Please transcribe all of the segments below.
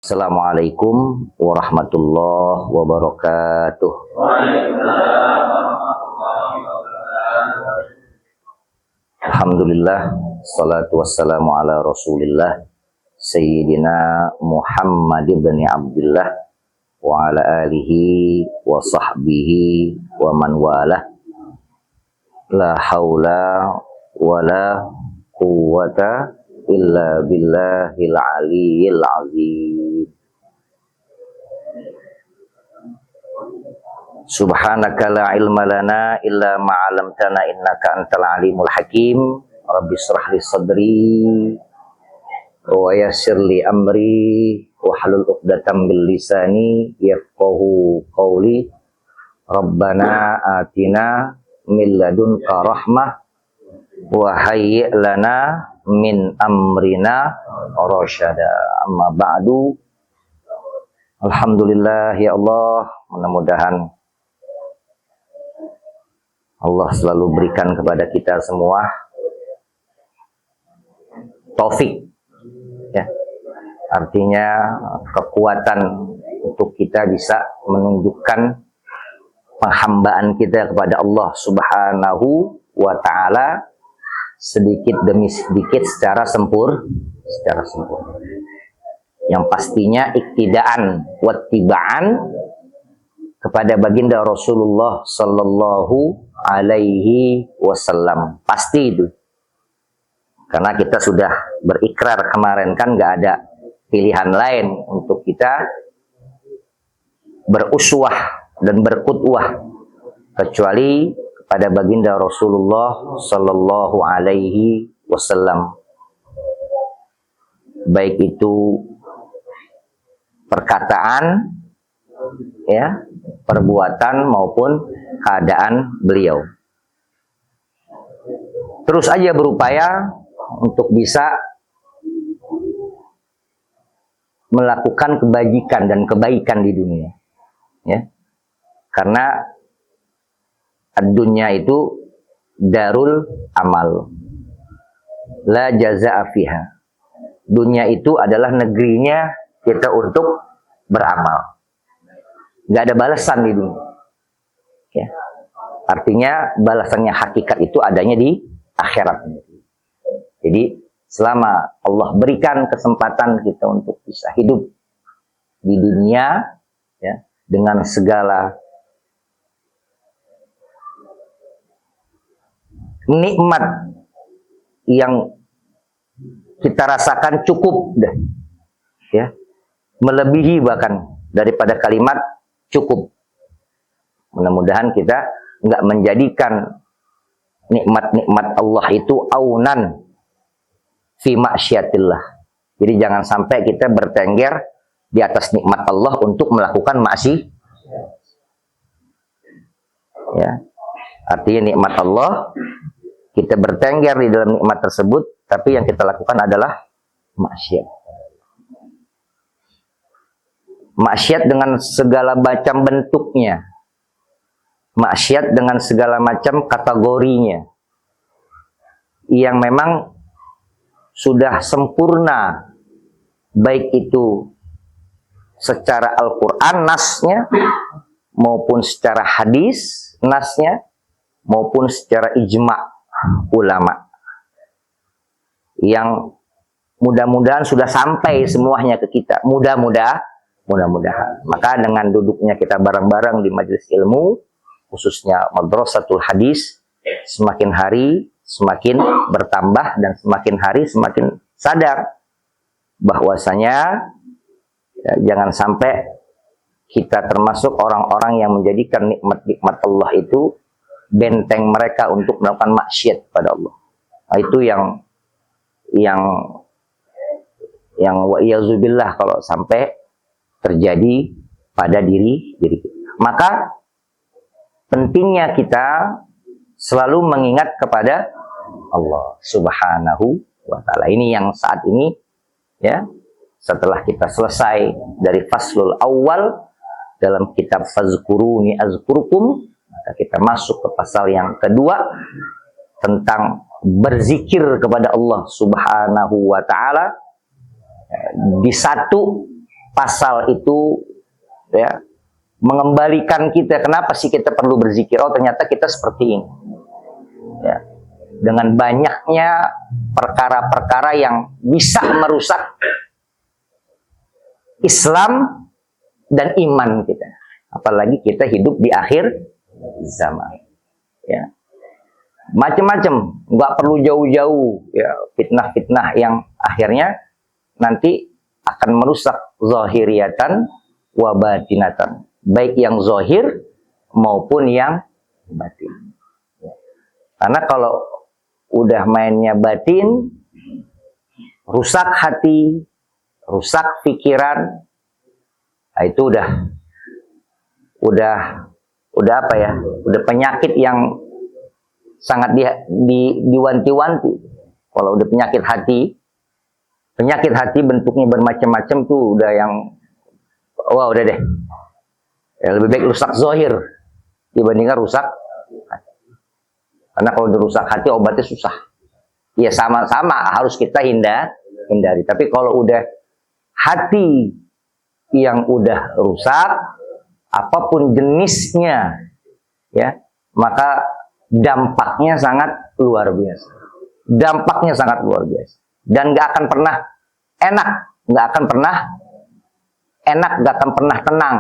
Assalamualaikum warahmatullahi wabarakatuh. Alhamdulillah, salatu wassalamu ala rasulillah Sayyidina Muhammad ibn Abdullah wa ala alihi wa sahbihi wa man walah. La haula wa la quwwata illa billahil aliyyil azim. Subhanaka la ilma lana illa ma 'allamtana innaka antal alimul hakim. Rabbi shrah li sadri wa yassir li amri wahlul 'uqdatam bil lisani yafqahu qawli. Rabbana atina min ladunka rahmah wa hayyi' lana min amrina rasyada. Amma ba'du. Alhamdulillah ya Allah, mudah-mudahan Allah selalu berikan kepada kita semua taufik, ya, artinya kekuatan untuk kita bisa menunjukkan penghambaan kita kepada Allah Subhanahu wa Ta'ala sedikit demi sedikit secara sempurna. Yang pastinya iktidaan wattibaan kepada baginda Rasulullah sallallahu alaihi wasallam. Pasti itu. Karena kita sudah berikrar kemarin kan nggak ada pilihan lain untuk kita beruswah dan berqudwah kecuali kepada baginda Rasulullah sallallahu alaihi wasallam. Baik itu perkataan, ya, perbuatan maupun keadaan beliau. Terus aja berupaya untuk bisa melakukan kebajikan dan kebaikan di dunia, ya. Karena dunia itu darul amal, la jazaa'a fiha. Dunia itu adalah negerinya kita untuk beramal. Gak ada balasan di dunia, ya. Artinya balasannya hakikat itu adanya di akhirat. Jadi selama Allah berikan kesempatan kita untuk bisa hidup di dunia, ya, dengan segala nikmat yang kita rasakan cukup dah, ya, melebihi bahkan daripada kalimat cukup. Mudah-mudahan kita nggak menjadikan nikmat-nikmat Allah itu aunan fi maksiatillah. Jadi jangan sampai kita bertengger di atas nikmat Allah untuk melakukan maksiat. Ya. Artinya nikmat Allah, kita bertengger di dalam nikmat tersebut, tapi yang kita lakukan adalah maksiat. Maksiat dengan segala macam bentuknya, maksiat dengan segala macam kategorinya, yang memang sudah sempurna, baik itu secara Al-Quran nasnya, maupun secara hadis nasnya, maupun secara ijma' ulama, yang mudah-mudahan sudah sampai semuanya ke kita. Mudah-mudahan. Maka dengan duduknya kita bareng-bareng di majelis ilmu, khususnya madrasatul hadis, semakin hari semakin bertambah dan semakin hari semakin sadar bahwasanya, ya, jangan sampai kita termasuk orang-orang yang menjadikan nikmat-nikmat Allah itu benteng mereka untuk melakukan maksiat pada Allah. Nah, itu yang wa iyazubillah kalau sampai terjadi pada diri kita. Maka pentingnya kita selalu mengingat kepada Allah Subhanahu wa Ta'ala. Ini yang saat ini, ya, setelah kita selesai dari faslul awal dalam kitab Fazkuruni azkurukum, maka kita masuk ke pasal yang kedua tentang berzikir kepada Allah Subhanahu wa Ta'ala di satu pasal itu ya mengembalikan kita. Kenapa sih kita perlu berzikir? Oh, ternyata kita seperti ini. Ya. Dengan banyaknya perkara-perkara yang bisa merusak Islam dan iman kita. Apalagi kita hidup di akhir zaman. Ya. Macam-macam, nggak perlu jauh-jauh ya, fitnah-fitnah yang akhirnya nanti akan merusak zahiriyatan wa batinatan, baik yang zahir maupun yang batin. Karena kalau udah mainnya batin, rusak hati, rusak pikiran, nah itu udah apa ya? Udah penyakit yang sangat diwanti-wanti. Kalau udah penyakit hati bentuknya bermacam-macam tuh udah yang wah udah deh. Ya, lebih baik rusak zahir dibandingkan rusak hati. Karena kalau dirusak hati obatnya susah. Ya sama-sama harus kita hindari. Tapi kalau udah hati yang udah rusak, apapun jenisnya, ya maka dampaknya sangat luar biasa. Dampaknya sangat luar biasa. Dan gak akan pernah enak, gak akan pernah tenang.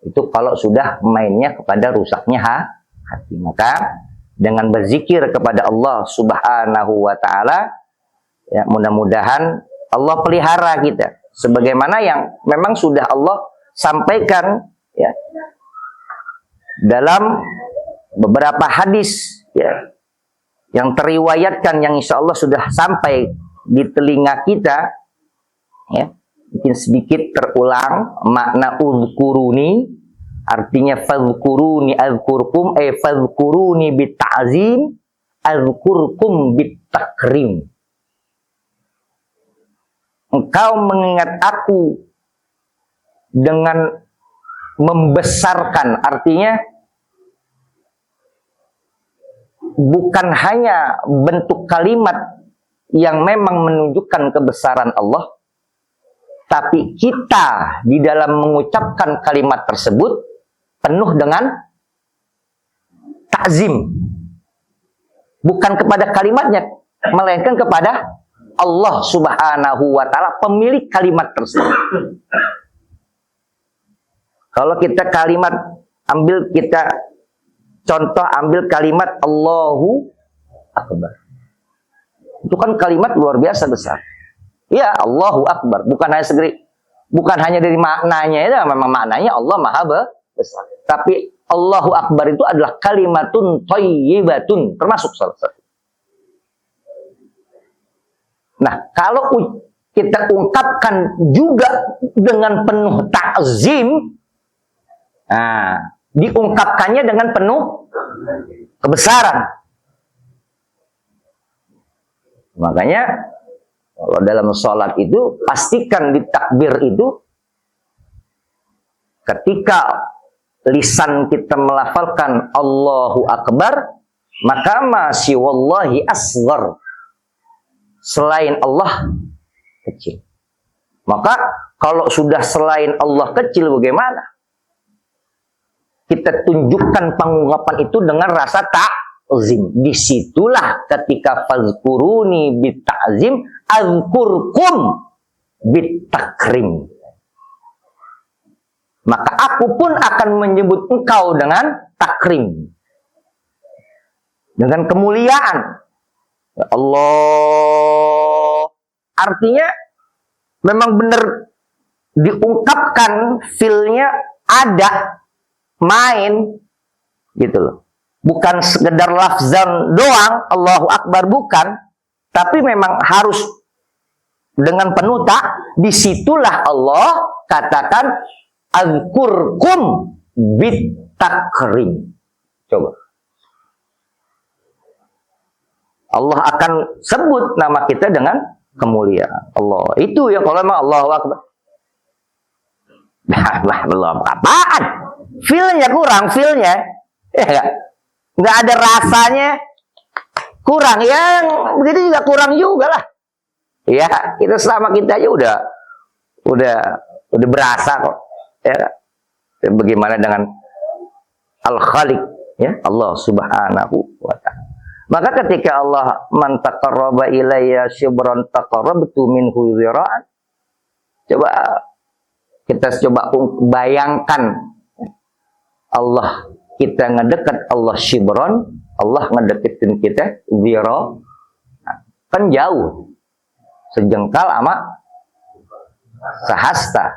Itu kalau sudah mainnya kepada rusaknya hati. Maka dengan berzikir kepada Allah Subhanahu wa taala, ya mudah-mudahan Allah pelihara kita sebagaimana yang memang sudah Allah sampaikan ya dalam beberapa hadis ya yang teriwayatkan, yang insya Allah sudah sampai di telinga kita ya, mungkin sedikit terulang makna uzkuruni, artinya fadhkuruni azkurkum, fadhkuruni bitta'zim azkurkum bittakrim. Engkau mengingat aku dengan membesarkan, artinya bukan hanya bentuk kalimat yang memang menunjukkan kebesaran Allah, tapi kita di dalam mengucapkan kalimat tersebut penuh dengan ta'zim. Bukan kepada kalimatnya, melainkan kepada Allah Subhanahu wa ta'ala, pemilik kalimat tersebut. Kalau kita kalimat, ambil kalimat Allahu Akbar. Itu kan kalimat luar biasa besar. Ya, Allahu Akbar. Bukan hanya dari maknanya, ya, memang maknanya Allah Maha besar. Tapi Allahu Akbar itu adalah kalimatun thayyibatun, termasuk salah satu. Nah, kalau kita ungkapkan juga dengan penuh ta'zim, nah, diungkapkannya dengan penuh kebesaran. Makanya kalau dalam sholat itu pastikan di takbir itu ketika lisan kita melafalkan Allahu Akbar, maka masih wallahi asghar, selain Allah kecil. Maka kalau sudah selain Allah kecil, bagaimana? Kita tunjukkan pengungkapan itu dengan rasa ta'zim. Disitulah ketika fazkuruni bitta'zim azkurkum bittakrim. Maka aku pun akan menyebut engkau dengan takrim, dengan kemuliaan. Ya Allah, artinya memang benar diungkapkan, feel-nya ada, main gitu loh. Bukan sekedar lafzan doang Allahu Akbar, bukan, tapi memang harus dengan penuh disitulah Allah katakan azkurkum bittakrim. Coba Allah akan sebut nama kita dengan kemuliaan. Allah itu ya, kalau memang Allahu Akbar. Nah, belum apaan? Feel-nya kurang, feel-nya. Ya, nggak ada rasanya, kurang. Ya, begitu juga kurang juga lah. Ya, kita selama kita aja udah Udah berasa kok. Ya. Bagaimana dengan Al-Khaliq, ya, Allah Subhanahu wa ta'ala. Maka ketika Allah man taqarraba ilayya shibran taqarrabtu minhu dhira'an. Coba kita bayangkan Allah, kita ngedekat Allah shibron, Allah ngedeketin kita dhira'. Kan jauh. Sejengkal sama sehasta.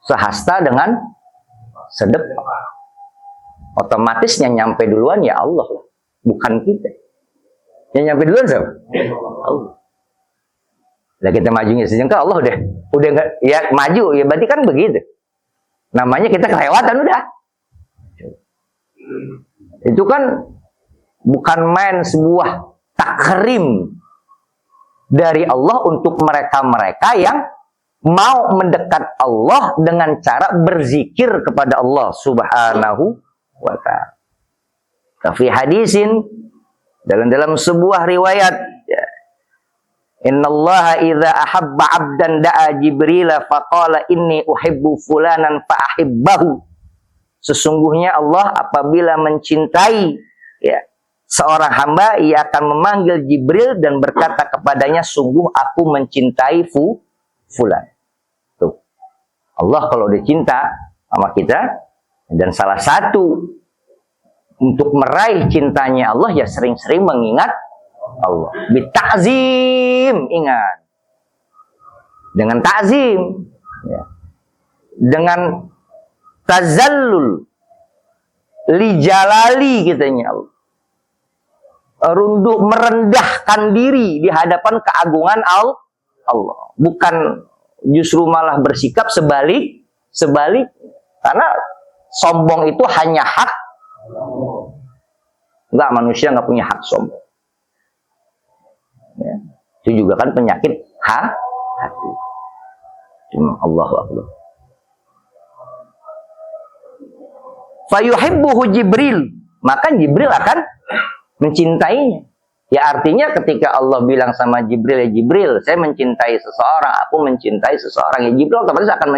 Sehasta dengan sedepa. Otomatis yang nyampe duluan ya Allah lah, bukan kita. Yang nyampe duluan siapa? Allah. Lah kita majunya sejengkal, Allah udah nggak, ya maju ya, berarti kan begitu. Namanya kita kelewatan udah. Itu kan bukan main, sebuah takrim dari Allah untuk mereka-mereka yang mau mendekat Allah dengan cara berzikir kepada Allah Subhanahu wa ta'ala. Fi hadisin, dalam sebuah riwayat, ya, innallaha idza ahabba 'abdan da'a Jibril faqala inni uhibbu fulanan fa ahibbahu. Sesungguhnya Allah apabila mencintai, ya, seorang hamba, ia akan memanggil Jibril dan berkata kepadanya, sungguh aku mencintai fulan. Tuh. Allah kalau udah cinta sama kita, dan salah satu untuk meraih cintanya Allah ya sering-sering mengingat Allah. Bita'zim, ingat. Dengan ta'zim, ya. Dengan tazallul lijalali kitanya Allah. Runduk merendahkan diri di hadapan keagungan Allah. Bukan justru malah bersikap sebalik. Karena sombong itu hanya hak. Enggak, manusia nggak punya hak sombong. Ya. Itu juga kan penyakit hati. Cuma Allahu Akbar. Fayuhibbuhu Jibril. Maka Jibril akan mencintainya. Ya artinya ketika Allah bilang sama Jibril, ya Jibril, saya mencintai seseorang, aku mencintai seseorang, ya Jibril otomatis akan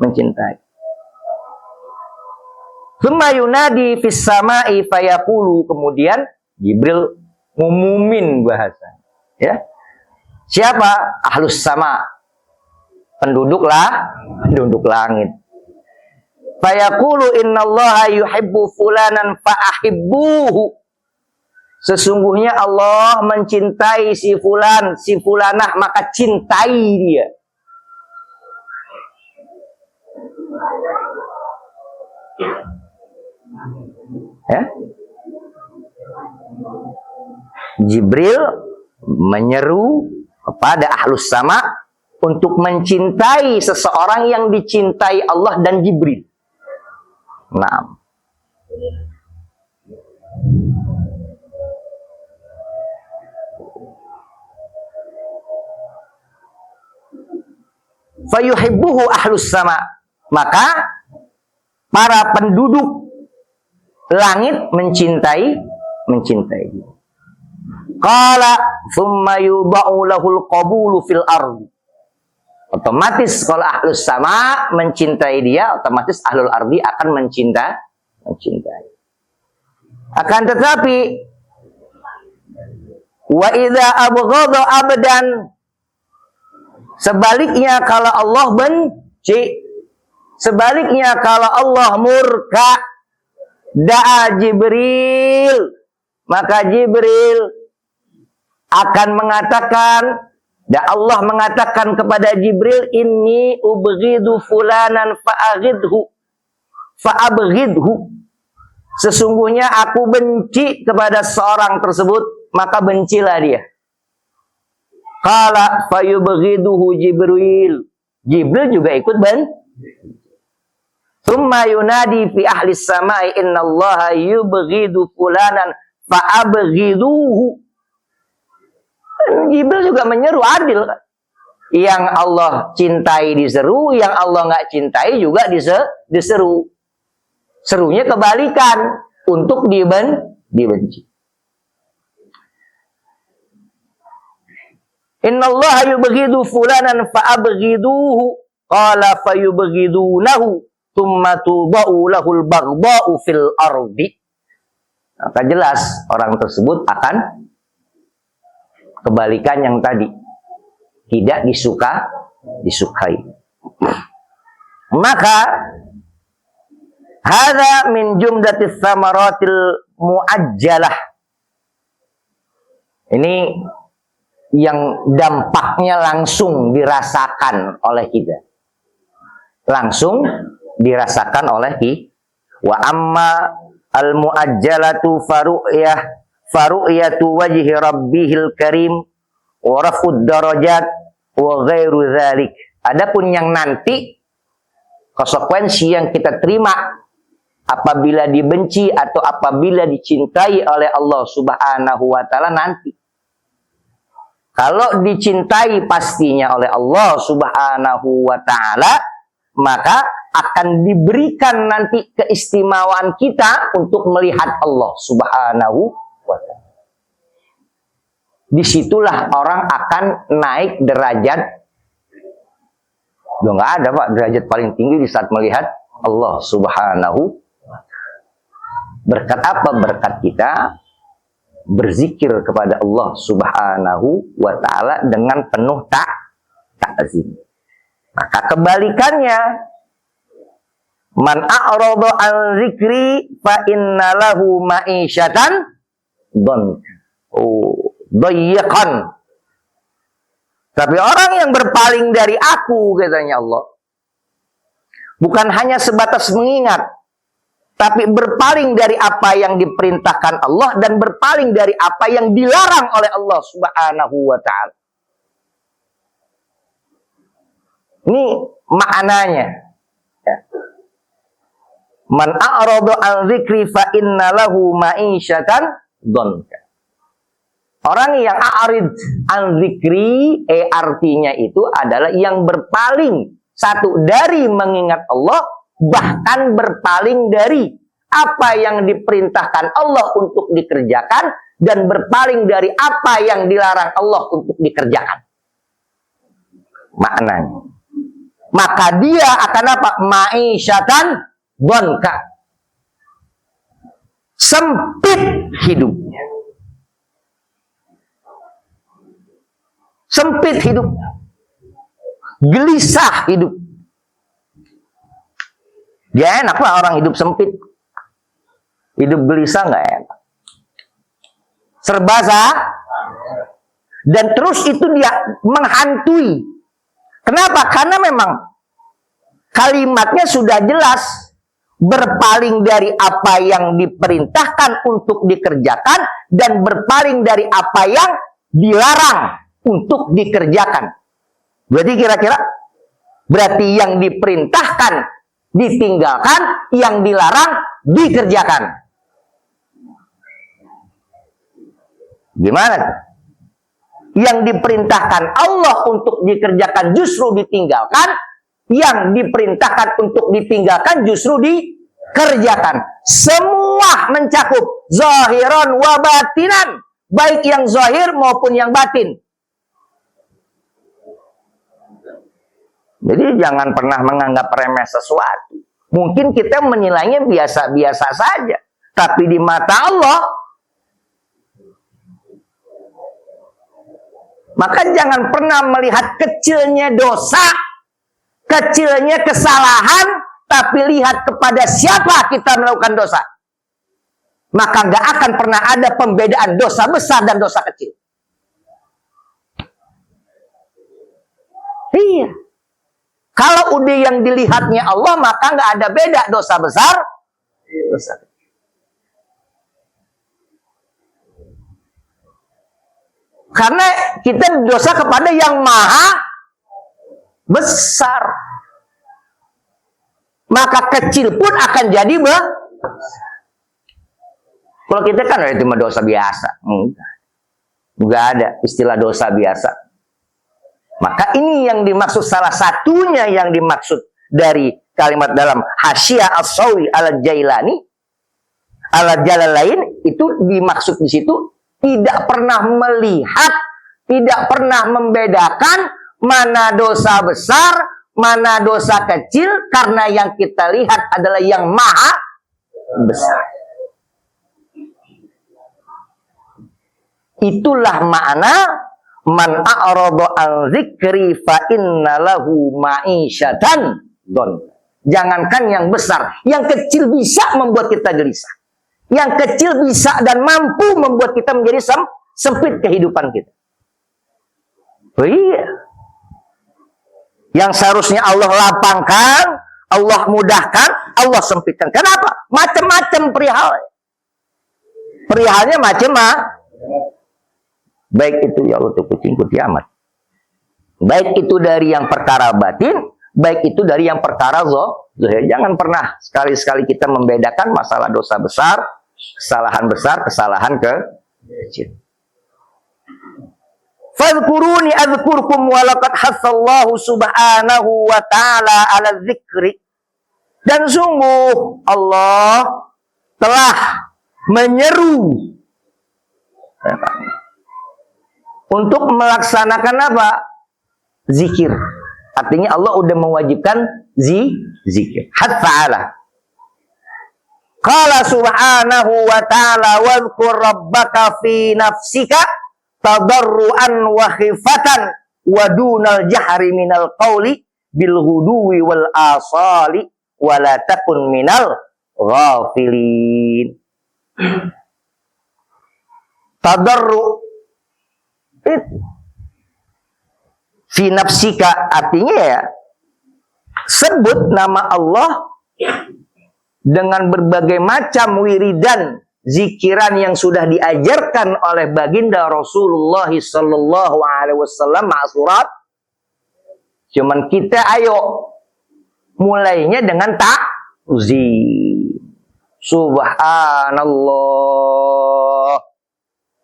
mencintai. Tsumma yunadi fis sama'i fayaqulu, kemudian Jibril ngumumin bahasa. Ya. Siapa? Ahlus sama. Penduduk langit. Fayaqulu innallaha yuhibbu fulanan fa ahibbuhu. Sesungguhnya Allah mencintai si fulan, si fulanah, maka cintai dia. Ya? Jibril menyeru kepada ahlus sama untuk mencintai seseorang yang dicintai Allah dan Jibril. Nah, fayuhibbuhu ahlus sama, maka para penduduk langit mencintai dia. Qala thumma yudha'u lahul qabulu fil ardi. Otomatis kalau ahlus sama mencintai dia, otomatis ahlul ardi akan mencintai. Akan tetapi wa idza abghadha abdan, sebaliknya kalau Allah benci, sebaliknya kalau Allah murka, da'a Jibril, maka Jibril akan mengatakan, dan Allah mengatakan kepada Jibril, inni ubghidu fulanan fa'abghidhu. Sesungguhnya aku benci kepada seorang tersebut, maka bencilah dia. Qala fayubghiduhu Jibril. Jibril juga ikut Tsumma yunadi fi ahli samai innallaha yubghidu fulanan fa'abghiduhu. Jibril juga menyeru, adil. Yang Allah cintai diseru, yang Allah nggak cintai juga diseru. Serunya kebalikan, untuk dibenci. Innallaha yubghidu fulanan fa'abghiduhu. Qala fayubghidunahu. Tsumma tudau lahul baghdha'u fil ardi. Maka jelas orang tersebut akan kebalikan yang tadi. Tidak disukai. Maka hadza min jumlatis samaratil muajjalah. Ini yang dampaknya langsung dirasakan oleh kita. Langsung dirasakan oleh kita. Wa amma al muajjalatu faru'yatu wajhi rabbihil karim wa raf'ud darajat wa ghairu dzalik. Adapun yang nanti konsekuensi yang kita terima apabila dibenci atau apabila dicintai oleh Allah Subhanahu wa taala nanti. Kalau dicintai pastinya oleh Allah Subhanahu wa taala, maka akan diberikan nanti keistimewaan kita untuk melihat Allah Subhanahu wa taala. Disitulah orang akan naik derajat. Udah nggak ada Pak derajat paling tinggi di saat melihat Allah Subhanahu wa taala. Berkat apa? Berkat kita berzikir kepada Allah Subhanahu wa taala dengan penuh ta'zim. Maka kebalikannya, man a'rada an zikri fa innalahu ma'isyatan dayyqan. Tapi orang yang berpaling dari aku, katanya Allah, bukan hanya sebatas mengingat, tapi berpaling dari apa yang diperintahkan Allah dan berpaling dari apa yang dilarang oleh Allah Subhanahu wa taala. Ini maknanya. Man a'rada an dzikri fa innalahu ma'isyatan dhanka. Orang yang a'rid an dzikri, artinya itu adalah yang berpaling satu dari mengingat Allah, bahkan berpaling dari apa yang diperintahkan Allah untuk dikerjakan dan berpaling dari apa yang dilarang Allah untuk dikerjakan. Maknanya. Maka dia akan apa? Ma'isyatan dhanka. Sempit hidupnya. Sempit hidupnya. Gelisah hidup. Dia enak lah orang hidup sempit. Hidup gelisah nggak enak. Serba dan terus itu dia menghantui. Kenapa? Karena memang kalimatnya sudah jelas. Berpaling dari apa yang diperintahkan untuk dikerjakan dan berpaling dari apa yang dilarang untuk dikerjakan. Berarti kira-kira berarti yang diperintahkan ditinggalkan, yang dilarang dikerjakan. Gimana? Yang diperintahkan Allah untuk dikerjakan justru ditinggalkan, yang diperintahkan untuk ditinggalkan justru dikerjakan. Semua mencakup zahiran wa batinan, baik yang zahir maupun yang batin. Jadi jangan pernah menganggap remeh sesuatu. Mungkin kita menilainya biasa-biasa saja, tapi di mata Allah, maka jangan pernah melihat kecilnya dosa, kecilnya kesalahan, tapi lihat kepada siapa kita melakukan dosa. Maka nggak akan pernah ada pembedaan dosa besar dan dosa kecil. Iya. Kalau udah yang dilihatnya Allah, maka nggak ada beda dosa besar, dosa kecil. Karena kita dosa kepada yang maha besar. Maka kecil pun akan jadi besar. Kalau kita kan itu cuma dosa biasa. Enggak ada istilah dosa biasa. Maka ini yang dimaksud, salah satunya yang dimaksud dari kalimat dalam Hasyiah As-Sawi Al-Jailani, Al-Jalalain, itu dimaksud di situ tidak pernah melihat tidak pernah membedakan mana dosa besar, mana dosa kecil, karena yang kita lihat adalah yang maha besar. Itulah makna man a'rada an dzikri fa inna lahu ma'isyatan don. Jangankan yang besar, yang kecil bisa membuat kita gelisah. Yang kecil bisa dan mampu membuat kita menjadi sempit kehidupan kita. Oh iya. Yang seharusnya Allah lapangkan, Allah mudahkan, Allah sempitkan. Kenapa? Macam-macam perihal. Perihalnya macam-macam. Baik itu ya Allah tuh kucing kiamat. Baik itu dari yang perkara batin, baik itu dari yang perkara zahir. Jangan pernah sekali-sekali kita membedakan masalah dosa besar, besar, kesalahan kecil. Fadhkuruni adzkurkum wa laqad hassallahu subhanahu wa ta'ala 'ala dzikri. Dan sungguh Allah telah menyeru untuk melaksanakan apa? Zikir. Artinya Allah udah mewajibkan zikir. Hatta Qala subhanahu wa ta'ala wadhkur rabbaka fi nafsika tadarruan wa khifatan wa dunal jahri minal qawli bil ghuduwi wal asali wa la takun minal ghafilin. Tadarru fi nafsika artinya ya, sebut nama Allah dengan berbagai macam wiridan zikiran yang sudah diajarkan oleh baginda Rasulullah sallallahu alaihi wasallam ma'surat. Cuman kita ayo mulainya dengan ta'zim. Subhanallah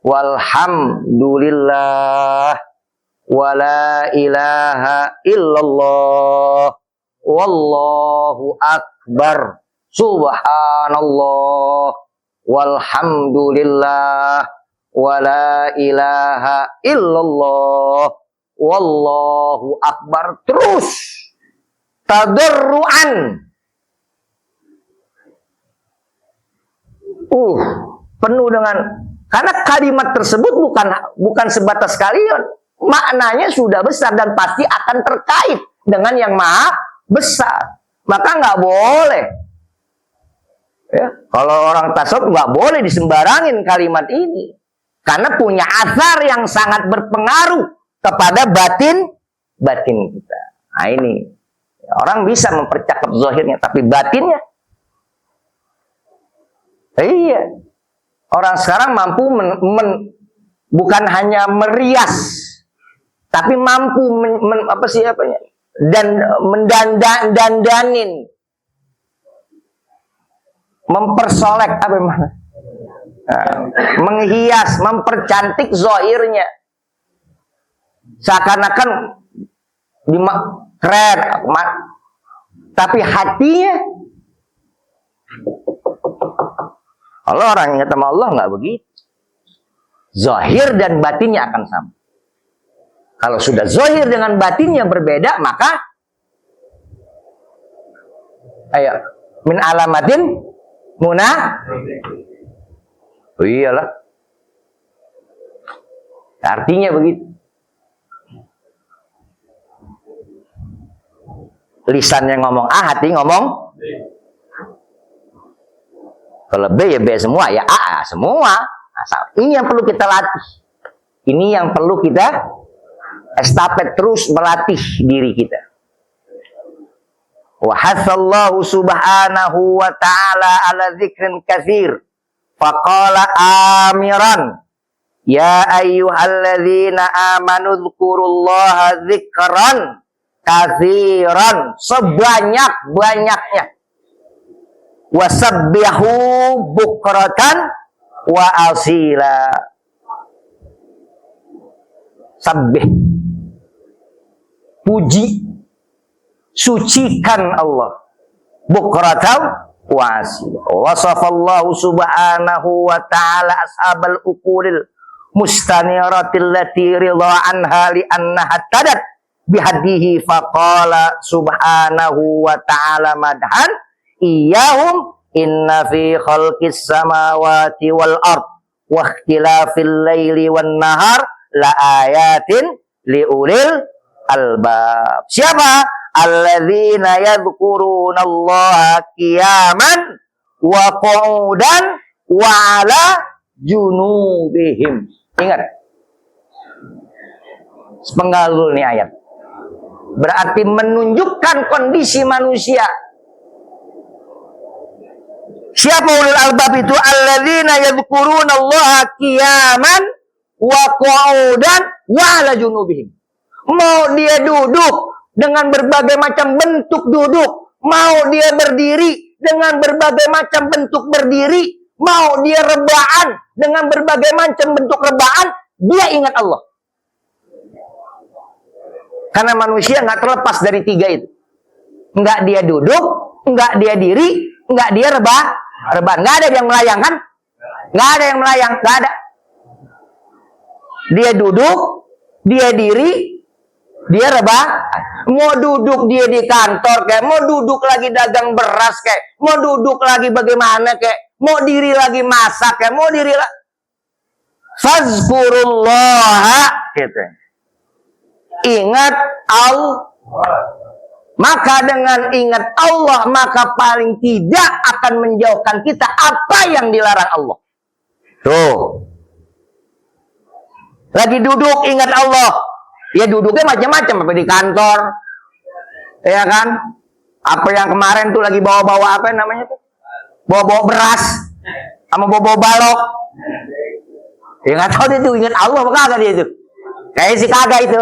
walhamdulillah wala ilaha illallah wallahu akbar. Subhanallah walhamdulillah wala ilaha illallah wallahu akbar. Terus tadarruan, penuh dengan, karena kalimat tersebut bukan sebatas kalian, maknanya sudah besar dan pasti akan terkait dengan yang maha besar. Maka nggak boleh ya, kalau orang tasawuf nggak boleh disembarangin kalimat ini, karena punya asar yang sangat berpengaruh kepada batin kita. Nah ini orang bisa mempercakap zahirnya, tapi batinnya, iya, orang sekarang mampu bukan hanya merias, tapi mampu dan mendandanin, mempersolek menghias, mempercantik zahirnya, seakan-akan keren, tapi hatinya, kalau orang ingat sama Allah nggak begitu. Zahir dan batinnya akan sama. Kalau sudah zahir dengan batinnya berbeda, maka ayo min alamatin oh iyalah, artinya begitu. Lisannya ngomong A, hati ngomong kalau B ya B semua, ya A semua. Ini yang perlu kita latih. Ini yang perlu kita estafet, terus melatih diri kita. Wa hasallahu subhanahu wa ta'ala ala dzikrin katsir. Faqala amiran ya ayyuhalladzina amanu dzkurullaha dzikran katsiran, sebanyak-banyaknya. Wasabbihu bukratan wa asila. Sabbih, puji, sucikan Allah. Bukratan wa asila. Wasafallahu subhanahu wa ta'ala ashabal uqulil mustaniratil lati ridha anha li annaha tadat bihadihi faqala subhanahu wa ta'ala madhan iyahum inna fi khalqis samawati wal ard wa ikhtilafil laili wan nahar la ayatin liulil albab. Siapa? Alladzina yadhkurunallaha qiyaman wa qu'udan wa ala junubihim. Ingat, sepenggal dulu nih ayat. Berarti menunjukkan kondisi manusia. Siapa ulul albab itu? Alladzina yadhkurunallaha qiyaman wa qu'udan wa ala junubihim. Mau dia duduk dengan berbagai macam bentuk duduk, mau dia berdiri dengan berbagai macam bentuk berdiri, mau dia rebaan dengan berbagai macam bentuk rebaan, dia ingat Allah. Karena manusia nggak terlepas dari tiga itu. Nggak dia duduk, nggak dia diri, nggak dia rebaan. Nggak ada yang melayang kan? Nggak ada yang melayang, nggak ada. Dia duduk, dia diri, dia rebah. Mau duduk dia di kantor kayak, mau duduk lagi dagang beras kayak, mau duduk lagi bagaimana kayak, mau diri lagi masak kayak, mau diri lagi. Fazkurullah gitu. Ingat Allah. Maka dengan ingat Allah, maka paling tidak akan menjauhkan kita apa yang dilarang Allah. Tuh. Lagi duduk ingat Allah. Ya duduknya macam-macam, apa di kantor, ya kan? Apa yang kemarin tuh lagi bawa-bawa apa namanya tuh? Bawa-bawa beras, sama bawa-bawa balok. Ya nggak tahu dia tuh ingat Allah apa kagak dia itu? Kayak si kagak itu.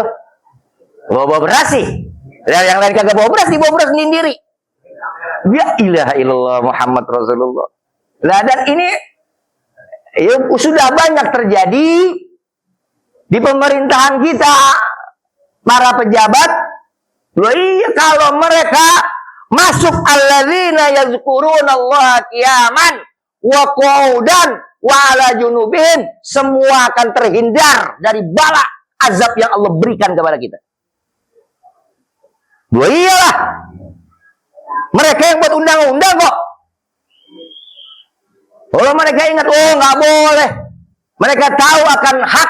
Bawa-bawa beras sih. Yang lain kagak bawa beras, dia bawa beras sendiri. Ya ilaha illallah Muhammad Rasulullah. Nah, dan ini ya, sudah banyak terjadi di pemerintahan kita. Para pejabat, iya kalau mereka masuk alladzina yazkurunallaha qiyaman wa qu'udan wa ala junubihim, semua akan terhindar dari bala azab yang Allah berikan kepada kita. Iyalah. Mereka yang buat undang-undang kok. Kalau mereka ingat, oh nggak boleh. Mereka tahu akan hak.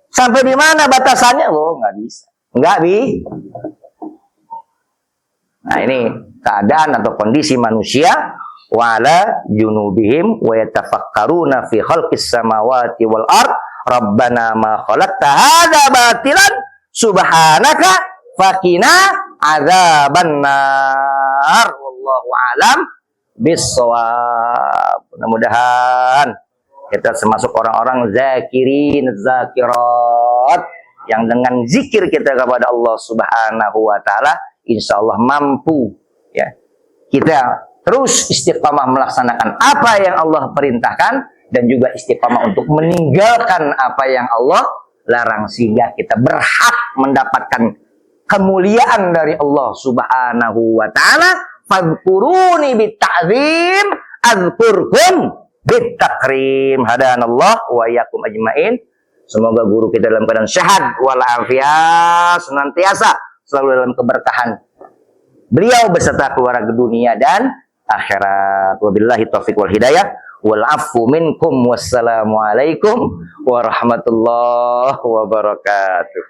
Sampai di mana batasannya? Oh, nggak bisa. Nggak bi. Nah, ini keadaan atau kondisi manusia. Wala junubihim wa yatafakkaruna fi khalqis samawati wal ard. Rabbana ma khalaqta hadza batilan subhanaka faqina adzabannar. Wallahu alam bissawab. Mudah-mudahan kita termasuk orang-orang zakirin, zakirat yang dengan zikir kita kepada Allah Subhanahu wa taala insyaallah mampu ya. Kita terus istiqamah melaksanakan apa yang Allah perintahkan dan juga istiqamah untuk meninggalkan apa yang Allah larang sehingga kita berhak mendapatkan kemuliaan dari Allah Subhanahu wa taala. Fadhkuruni bitta'zim azkurkum bitakrim. Hadanallah wa iyyakum ajmain. Semoga guru kita dalam keadaan sehat walafiat, senantiasa selalu dalam keberkahan beliau beserta keluarga dunia dan akhirat. Wabillahi taufiq wal hidayah wal afu minkum. Wassalamualaikum warahmatullahi wabarakatuh.